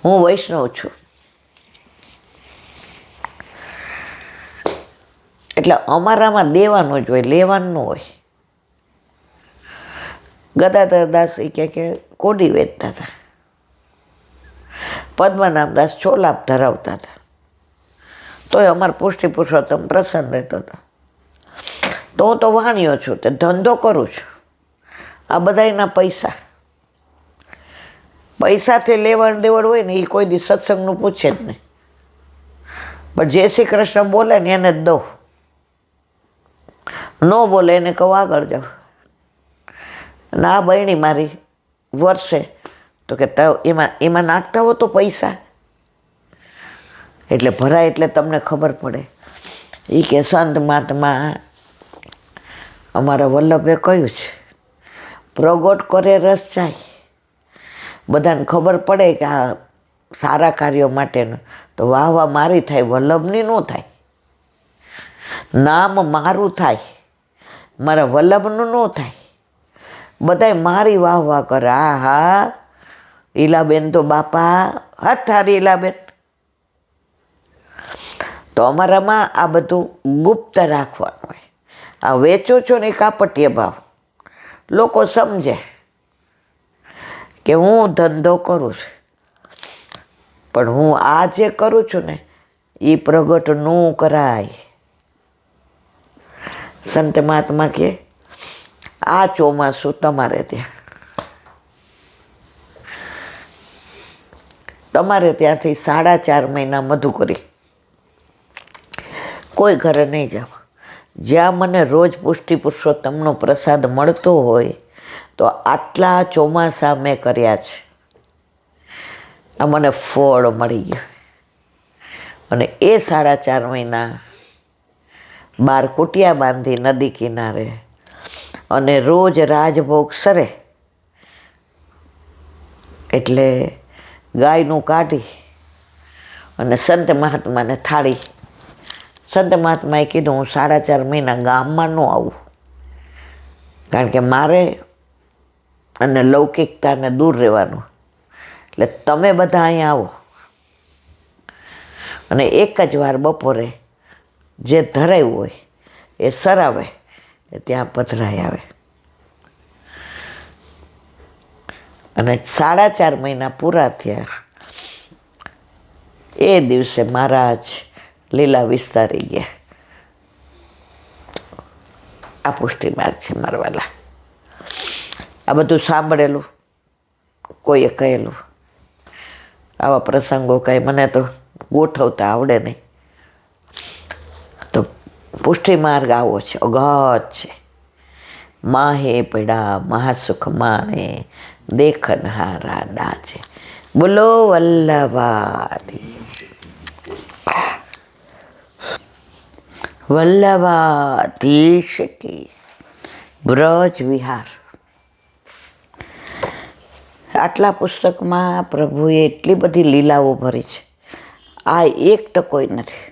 હું વૈષ્ણવ છું, એટલે અમારામાં દેવાનું જ હોય, લેવાનું ન હોય. ગદાધરદાસ એ કે કોડી વેચતા હતા, પદ્મનાભદાસ છોલાપ ધરાવતા હતા, તોય અમારો પુષ્ટિ પુરુષોત્તમ પ્રસન્ન રહેતો હતો. તો હું તો વાણિયો છું, તે ધંધો કરું છું. આ બધાના પૈસાથી લેવડ દેવડ હોય ને એ કોઈ દી સત્સંગનું પૂછે જ નહીં. પણ જય શ્રી કૃષ્ણ બોલે ને એને જ દઉં, ન બોલે એને કહું આગળ જાઓ. અને આ બહેણી મારી વર્ષે તો કે એમાં નાખતા હો તો પૈસા એટલે ભરાય, એટલે તમને ખબર પડે. એ કે સંત મહાત્મા અમારા વલ્લભે કહ્યું છે, પ્રગટ કરે રસ જાય. બધાને ખબર પડે કે આ સારા કાર્યો માટેનું, તો વાહ વાહ મારી થાય, વલ્લભની ન થાય. નામ મારું થાય, મારા વલ્લભનું ન થાય. બધાય મારી વાહ વાહ કરે. આ હા ઈલાબેન તો બાપા હાથ થારી ઈલાબેન. તો અમારામાં આ બધું ગુપ્ત રાખવાનું હોય. આ વેચો છો ને કાપટીય ભાવ, લોકો સમજે કે હું ધંધો કરું છું, પણ હું આ જે કરું છું ને એ પ્રગટ ન કરાય. સંત મહાત્મા કે આ ચોમાસું તમારે ત્યાંથી 4.5 મહિના મધુકરી કોઈ ઘરે નહીં જાવ. જ્યાં મને રોજ પુષ્ટિ પુરુષોત્તમનો પ્રસાદ મળતો હોય તો આટલા ચોમાસા મેં કર્યા છે. આ મને ફળ મળી ગયું. અને એ 4.5 મહિના બાર કુટિયા બાંધી નદી કિનારે અને રોજ રાજભોગ સરે, એટલે ગાયનું કાઢી અને સંત મહાત્માને થાળી. સંત મહાત્માએ કીધું હું 4.5 મહિના ગામમાં ન આવું, કારણ કે મારે અને લૌકિકતાને દૂર રહેવાનું, એટલે તમે બધા અહીંયા આવો અને એક જ વાર બપોરે જે ધરાયું હોય એ સરાવે ત્યાં પધરાઈ આવે. અને 4.5 મહિના પૂરા થયા એ દિવસે મહારાજ લીલા વિસ્તારી ગયા. આ પુષ્ટિ માર્ગ છે મારવાલા. આ બધું સાંભળેલું, કોઈએ કહેલું. આવા પ્રસંગો કાંઈ મને તો ગોઠવતા આવડે નહીં. તો પુષ્ટિ માર્ગ આવો છે, અગાધ છે. માહે પડા મહાસુખ માણે દેખનહારા દાજે. બોલો વલ્લભાધી વલ્લભાધીશ કી બ્રજ વિહાર. આટલા પુસ્તકમાં પ્રભુએ એટલી બધી લીલાઓ ભરી છે, આ એક ટકોય નથી.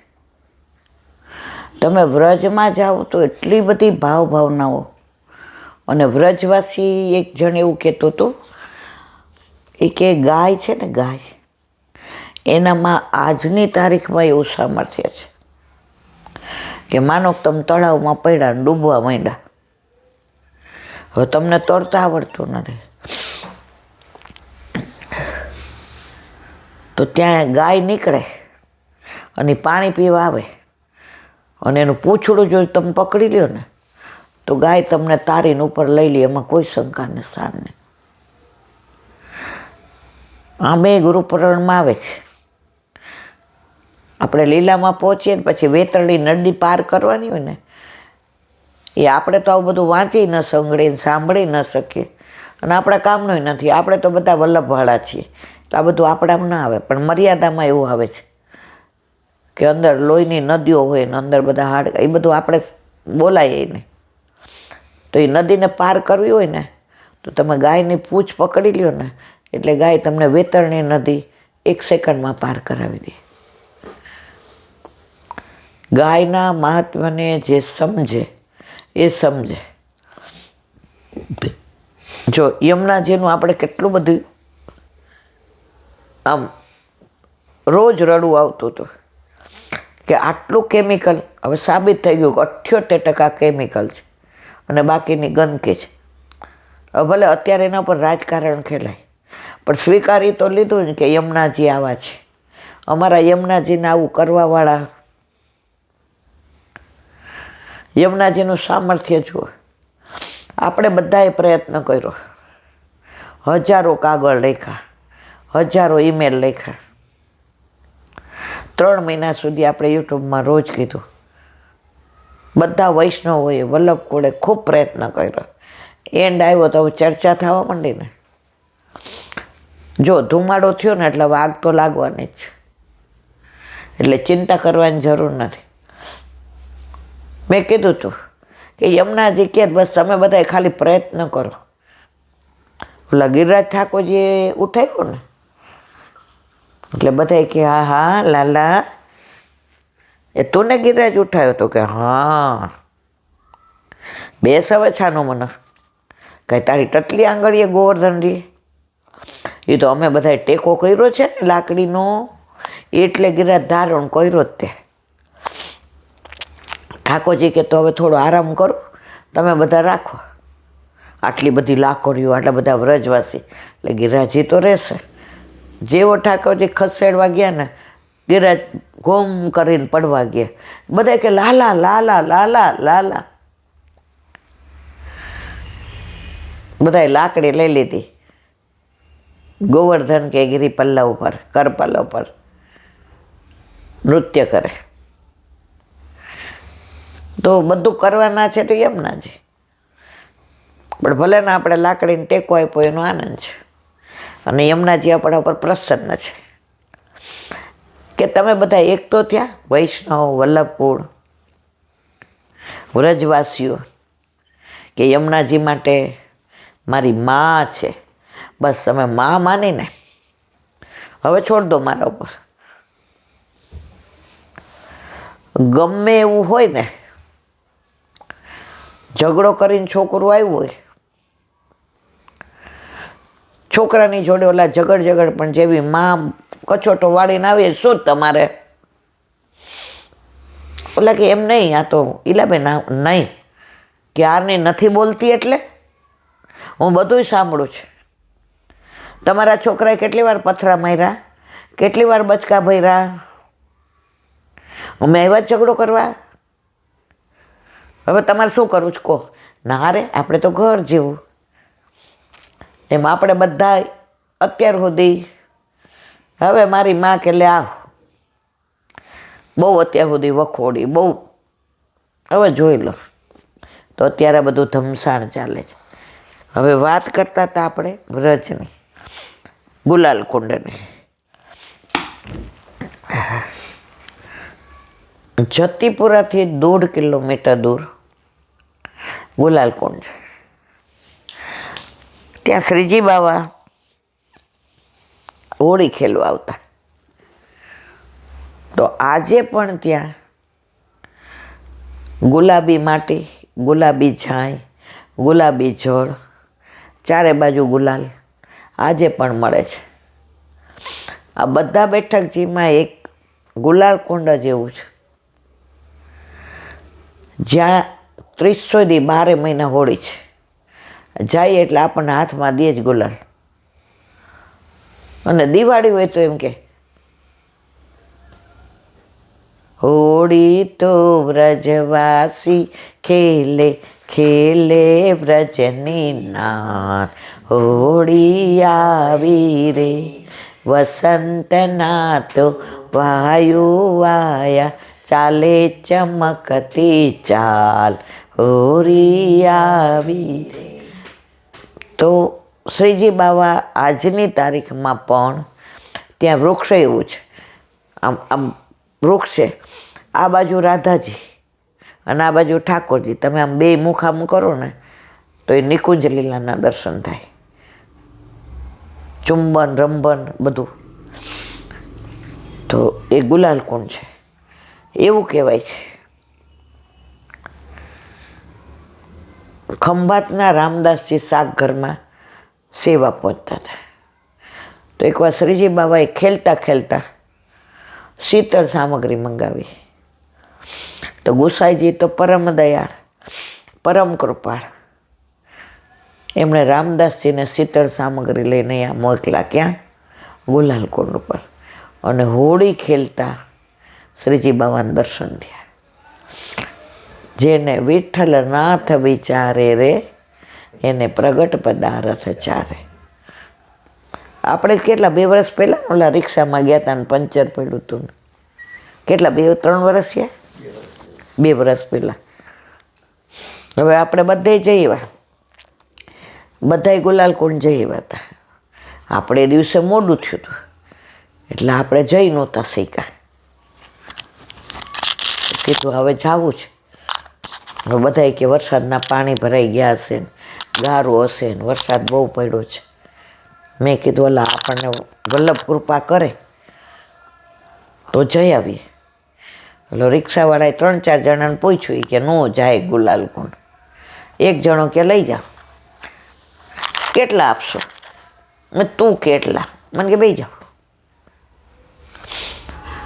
તમે વ્રજમાં જાઓ તો એટલી બધી ભાવનાઓ. અને વ્રજવાસી એક જણ એવું કહેતો હતો, એ કે ગાય છે ને ગાય, એનામાં આજની તારીખમાં એવું સામર્થ્ય છે કે માનો તમે તળાવમાં પડ્યા ને ડૂબવા માંડ્યા, હવે તમને તરતા આવડતું નથી, તો ત્યાં ગાય નીકળે અને પાણી પીવા આવે અને એનું પૂંછડું જો તમે પકડી લ્યો ને તો ગાય તમને તારીને ઉપર લઈ લે, એમાં કોઈ શંકાને સ્થાન નહીં. આ બે ગુરુપુરાણમાં આવે છે. આપણે લીલામાં પહોંચીએ ને પછી વેતરણી નદી પાર કરવાની હોય ને, એ આપણે તો આવું બધું વાંચી ન સંગળીને સાંભળી ન શકીએ અને આપણા કામનું નથી. આપણે તો બધા વલ્લભવાળા છીએ, તો આ બધું આપણામાં ના આવે. પણ મર્યાદામાં એવું આવે છે કે અંદર લોહીની નદીઓ હોય ને અંદર બધા હાડકા, એ બધું આપણે બોલાય નહીં. તો એ નદીને પાર કરવી હોય ને તો તમે ગાયની પૂંછ પકડી લ્યો ને એટલે ગાય તમને વેતરણી નદી 1 સેકન્ડમાં પાર કરાવી દે. ગાયના મહાત્મ્યને જે સમજે એ સમજે. જો યમુનાજીનું આપણે કેટલું બધું આમ રોજ રડવું આવતું હતું કે આટલું કેમિકલ. હવે સાબિત થઈ ગયું કે 78% કેમિકલ છે અને બાકીની ગંદકી છે. હવે ભલે અત્યારે એના પર રાજકારણ ખેલાય, પણ સ્વીકારી તો લીધું ને કે યમુનાજી આવા છે. અમારા યમુનાજીને આવું કરવાવાળા, યમુનાજીનું સામર્થ્ય જુઓ. આપણે બધાએ પ્રયત્ન કર્યો, હજારો કાગળ લખ્યા, હજારો ઈમેલ લખ્યા. 3 મહિના સુધી આપણે યુટ્યુબમાં રોજ કીધું. બધા વૈષ્ણવોએ, વલ્લભકુળે ખૂબ પ્રયત્ન કર્યો. એન્ડ આવ્યો તો હવે ચર્ચા થવા માંડી ને. જો ધુમાડો થયો ને એટલે આગ તો લાગવાની જ છે, એટલે ચિંતા કરવાની જરૂર નથી. મેં કીધું હતું કે યમુનાજી કે બસ તમે બધા ખાલી પ્રયત્ન કરો. ઓલા ગિરિરાજ ઠાકોરજીએ ઉઠાવ્યો ને એટલે બધા કે હા હા લાલા એ તું ને ગિરિરાજ ઉઠાવ્યો તો કે હા. બેસ હવે છાનો મને, કાંઈ તારી ટટલી આંગળીએ ગોવર્ધન રે. એ તો અમે બધાએ ટેકો કર્યો છે ને લાકડીનો, એટલે ગિરિરાજ ધારણ કર્યો જ તે. ઠાકોરજી કે તો હવે થોડો આરામ કરો, તમે બધા રાખો. આટલી બધી લાકડીઓ, આટલા બધા વ્રજવાસી, એટલે ગિરિરાજી તો રહેશે. જેવો ઠાકોરજી ખસેડવા ગયા ને, ગિરિરાજ ઘૂમ કરીને પડવા ગયા. બધા કે લાલા લાલા લાલા લાલા. બધાએ લાકડી લઈ લીધી. ગોવર્ધન કે ગિરી પલ્લવ પર, કર પલ્લવ પર નૃત્ય કરે. તો બધું કરવાના છે તો યમુનાજી. પણ ભલે ને આપણે લાકડીને ટેકો આપ્યો એનો આનંદ છે. અને યમુનાજી આપણા ઉપર પ્રસન્ન છે કે તમે બધા એક તો થયા, વૈષ્ણવ, વલ્લભકુળ, વ્રજવાસીઓ, કે યમુનાજી માટે મારી મા છે. બસ તમે મા માનીને હવે છોડ દો મારા ઉપર. ગમે એવું હોય ને, ઝઘડો કરીને છોકરું આવ્યું હોય, છોકરાની જોડે ઓલા ઝઘડ પણ જેવી માં કચોટો વાળીને આવે, શું તમારે? ઓલા કે એમ નહીં, આ તો ઈલાબેન નહીં, ક્યારની નથી બોલતી એટલે હું બધું સાંભળું છું. તમારા છોકરાએ કેટલી વાર પથરા માર્યા, કેટલી વાર બચકા ભર્યા, અમે આવ્યા ઝઘડો કરવા. હવે તમારે શું કરવું છે કહો? ના રે, આપણે તો ઘર જેવું. એમ આપણે બધા અત્યાર સુધી, હવે મારી માં કે લે આવ, બહુ અત્યાર સુધી વખોડી, બહુ હવે જોઈ લો. તો અત્યારે બધું ધમસાણ ચાલે છે. હવે વાત કરતા હતા આપણે વ્રજની, ગુલાલ કુંડની. જતીપુરાથી 1.5 કિલોમીટર દૂર ગુલાલ કુંડ છે. ત્યાં શ્રીજી બાવા હોળી ખેલવા આવતા. તો આજે પણ ત્યાં ગુલાબી માટી, ગુલાબી છાંય, ગુલાબી જળ, ચારે બાજુ ગુલાલ આજે પણ મળે છે. આ બધા બેઠકજીમાં એક ગુલાલ કુંડ જ એવું છે જ્યાં 300 દી 12 મહિના હોળી છે. જાય એટલે આપણને હાથમાં દે જ ગુલાલ. અને દિવાળી હોય તો એમ કે હોળી તો વ્રજવાસી ખેલે ખેલે વ્રજની નાર, હોળી આવી રે વસંતના તો વાયુ વાયા, ચાલે ચમકતી ચાલ, હોળી આવી રે. તો શ્રીજી બાવા આજની તારીખમાં પણ ત્યાં વૃક્ષ એવું છે, આમ વૃક્ષ છે. આ બાજુ રાધાજી અને આ બાજુ ઠાકોરજી. તમે આમ બે મુખામ કરો ને તો એ નિકુંજ લીલાના દર્શન થાય. ચુંબન રંબન બધું. તો એ ગુલાલ કુંડ છે. એવું કહેવાય છે ખંભાતના રામદાસજી શાક ઘરમાં સેવા પહોંચતા હતા. તો એકવાર શ્રીજી બાબાએ ખેલતા ખેલતા શીતળ સામગ્રી મંગાવી. તો ગુસાઈજી તો પરમ દયાળ, પરમ કૃપાળ, એમણે રામદાસજીને શીતળ સામગ્રી લઈને અહીંયા મોકલા. ક્યાં? ગુલાલકુંડ ઉપર. અને હોળી ખેલતા શ્રીજી બાવાના દર્શન થયા. જેને વિઠ્ઠલ નાથ વિચારે રે એને પ્રગટ પદાર્થ ચારે. આપણે કેટલા 2 વર્ષ પહેલાં ઓલા રિક્ષામાં ગયા હતા ને પંચર પડ્યું હતું. કેટલા 2-3 વર્ષ થયા? 2 વર્ષ પહેલાં. હવે આપણે બધે જઈ આવ્યા, બધાય ગુલાલકુંડ જઈ આવ્યા હતા. આપણે એ દિવસે મોડું થયું હતું એટલે આપણે જઈ નહોતા શીખ્યા. કીધું હવે જવું છે. હવે બધાય કે વરસાદના પાણી ભરાઈ ગયા હશે ને, ગારો હશે ને, વરસાદ બહુ પડ્યો છે. મેં કીધું ઓલા આપણને વલ્લભ કૃપા કરે તો જઈ આવીએ. એટલે રિક્ષાવાળાએ 3-4 જણાને પૂછ્યું કે નો જાય ગુલાલકુંડ. એક જણો કે લઈ જાઓ. કેટલા આપશો? તું કેટલા? મને કે બે જાઓ.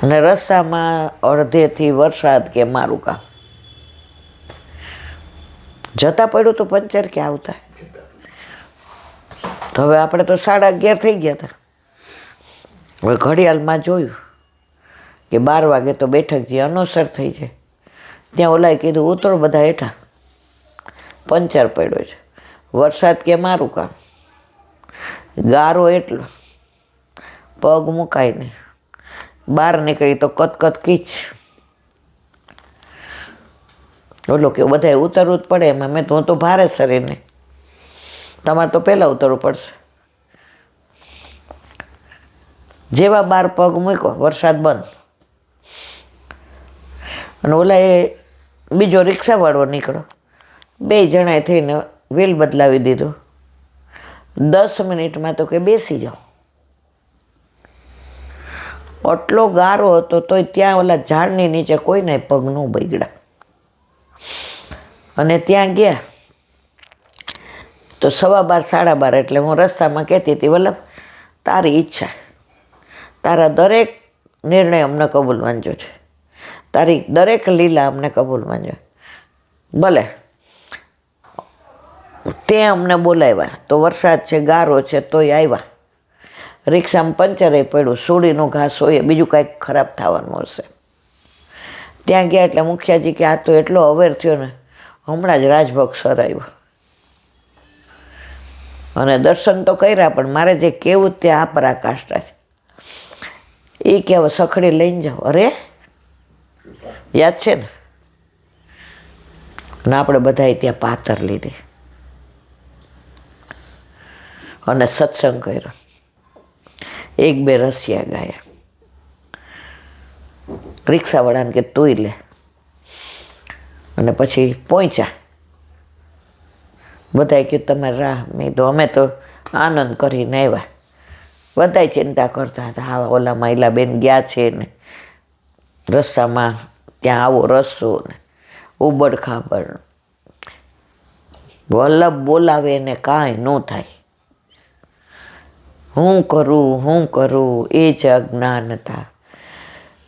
અને રસ્તામાં અડધેથી વરસાદ કે મારું કામ. જતા પડ્યું તો પંચર કે આવતા. તો હવે આપણે તો 11:30 થઈ ગયા હતા. હવે ઘડિયાળમાં જોયું કે 12 વાગે તો બેઠક જે અનોસર થઈ જાય. ત્યાં ઓલાએ કીધું ઉતરો બધા હેઠા, પંચર પડ્યો છે. વરસાદ કે મારું કામ, ગારો એટલો, પગ મુકાય નહીં. બહાર નીકળી તો કતકત કીચ. ઓલો કે બધાએ ઉતરવું જ પડે એમાં. મેં તો ભારે શરીરને, તમારે તો પહેલાં ઉતરવું પડશે. જેવા 12 પગ મૂક્યો વરસાદ બંધ. અને ઓલા એ બીજો રિક્ષાવાળો નીકળ્યો. 2 જણાએ થઈને વ્હીલ બદલાવી દીધો. 10 મિનિટમાં તો કે બેસી જાઓ. આટલો ગારો હતો તોય ત્યાં ઓલા ઝાડની નીચે કોઈને પગ ન બગડ્યા. અને ત્યાં ગયા તો 12:15 12:30 એટલે હું રસ્તામાં કહેતી હતી, વલ્લભ તારી ઈચ્છા, તારા દરેક નિર્ણય અમને કબૂલ માનજો છે, તારી દરેક લીલા અમને કબૂલ માનજો. ભલે તે અમને બોલાવ્યા તો વરસાદ છે, ગારો છે, તોય આવ્યા. રિક્ષામાં પંચરે પડ્યું, સોડીનો ઘાસ હોય, બીજું કાંઈક ખરાબ થવાનું હશે. ત્યાં ગયા એટલે મુખિયાજી કે આ તો એટલો અવેર થયો ને, હમણાં જ રાજભોગ સર આવ્યો. અને દર્શન તો કર્યા, પણ મારે જે કહેવું તે આ પરાકાષ્ઠા છે. એ કે હવે સખડી લઈને જાઓ. અરે યાદ છે ને? ને આપણે બધાએ ત્યાં પાતર લીધી અને સત્સંગ કર્યો. 1-2 રસિયા ગાયા. રિક્ષાવાળાને કે તુંય લે. અને પછી પહોંચ્યા. બધાએ કીધું તમારે રાહ. મેં તો અમે તો આનંદ કરીને આવ્યા. બધાય ચિંતા કરતા હતા, હા ઓલા મહિલાબેન ગયા છે ને રસ્તામાં ત્યાં આવો રસ્તો ને ઉબડ ખાબડ. વલ્લભ બોલાવે ને કાંઈ ન થાય. હું કરું એ જ અજ્ઞાનતા,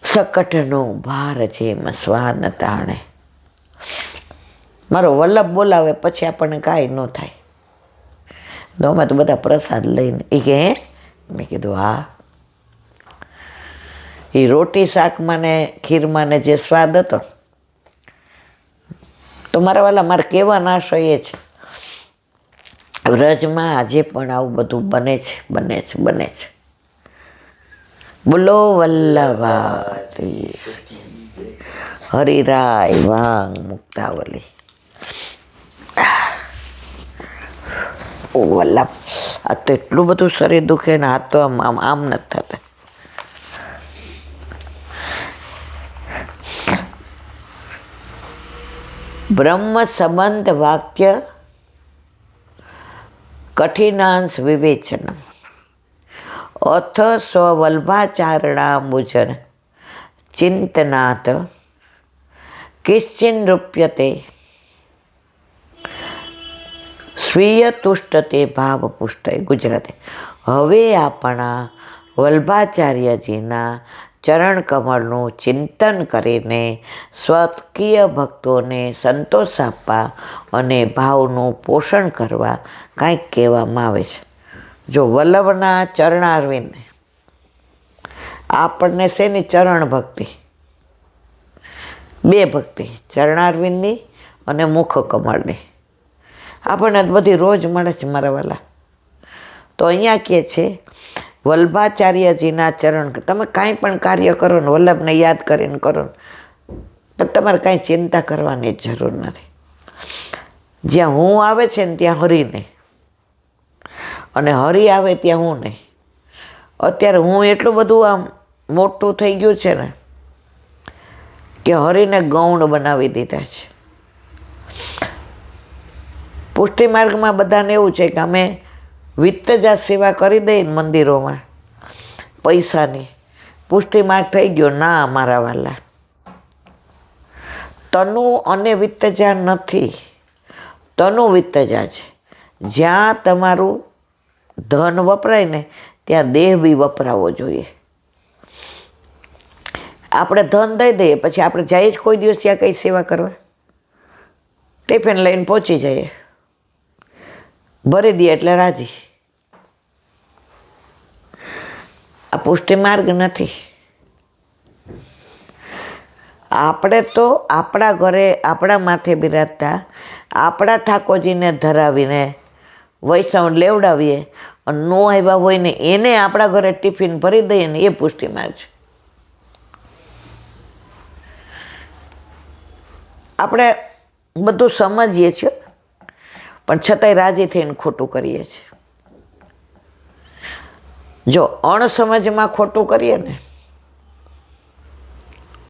સકટનો ભાર જેમ શ્વાન તાણે. મારો વલ્લભ બોલાવે પછી આપણને કાંઈ ન થાય. તો અમે તો બધા પ્રસાદ લઈને. એ કે હે? મેં કીધું હા. એ રોટી શાકમાં ને ખીરમાં ને જે સ્વાદ હતો, તો મારા વાલા મારે કહેવાનો આશય એ છે, વ્રજમાં આજે પણ આવું બધું બને છે. બોલો વલ્લભાતી હરિરાય વાંગ મુક્તાવલી. ઓ વલ્લભ, આ તો એટલું બધું શરીર દુખે ને હાથ તો આમ નથી થતા. બ્રહ્મ સંબંધ વાક્ય કઠિનાંશ વિવેચનમ અથ સ્વવલ્ભાચારણા મુજન ચિંતનાત કિશ્ચિન રૂપ્યતે સ્વીય તુષ્ટતે ભાવ પુષ્ટય. ગુજરાતી. હવે આપણા વલ્ભાચાર્યજીના ચરણ કમળનું ચિંતન કરીને સ્વકીય ભક્તોને સંતોષ આપવા અને ભાવનું પોષણ કરવા કાંઈક કહેવામાં આવે છે. જો વલ્લભના ચરણારવિંદ આપણને શેની ચરણ ભક્તિ, બે ભક્તિ, ચરણારવિંદની અને મુખ કમળની આપણને બધી રોજ મળે છે મારા વાલા. તો અહીંયા કહે છે વલ્ભાચાર્યજીના ચરણ, તમે કાંઈ પણ કાર્ય કરો ને વલ્લભને યાદ કરીને કરો ને પણ તમારે કાંઈ ચિંતા કરવાની જ જરૂર નથી. જ્યાં હું આવે છે ને ત્યાં હરિ નહીં, અને હરિ આવે ત્યાં હું નહીં. અત્યારે હું એટલું બધું આમ મોટું થઈ ગયું છે ને કે હરિને ગૌણ બનાવી દીધા છે. પુષ્ટિ માર્ગમાં બધાને એવું છે કે અમે વિત્તજા સેવા કરી દઈએ ને મંદિરોમાં પૈસાની, પુષ્ટિ માર્ગ થઈ ગયો. ના અમારા વાલા, તનુ અને વિત્તજા નથી, તનુ વિત્તજા છે. જ્યાં તમારું ધન વપરાય ને ત્યાં દેહ બી વપરાવો જોઈએ. આપણે ધન દઈ દઈએ પછી આપણે જઈએ જ કોઈ દિવસ ત્યાં કંઈ સેવા કરવા? ટિફિન લઈને પહોંચી જઈએ, ભરી દઈએ એટલે રાજી. આ પુષ્ટિ માર્ગ નથી. આપણે તો આપણા ઘરે આપણા માથે બિરાજતા આપણા ઠાકોરજીને ધરાવીને વૈષ્ણવ લેવડાવીએ અને નો આવ્યા હોય ને એને આપણા ઘરે ટિફિન ભરી દઈએ ને એ પુષ્ટિ માર્ગ છે. આપણે બધું સમજીએ છીએ પણ છતાંય રાજી થઈને ખોટું કરીએ છીએ. જો અણસમજમાં ખોટું કરીએ ને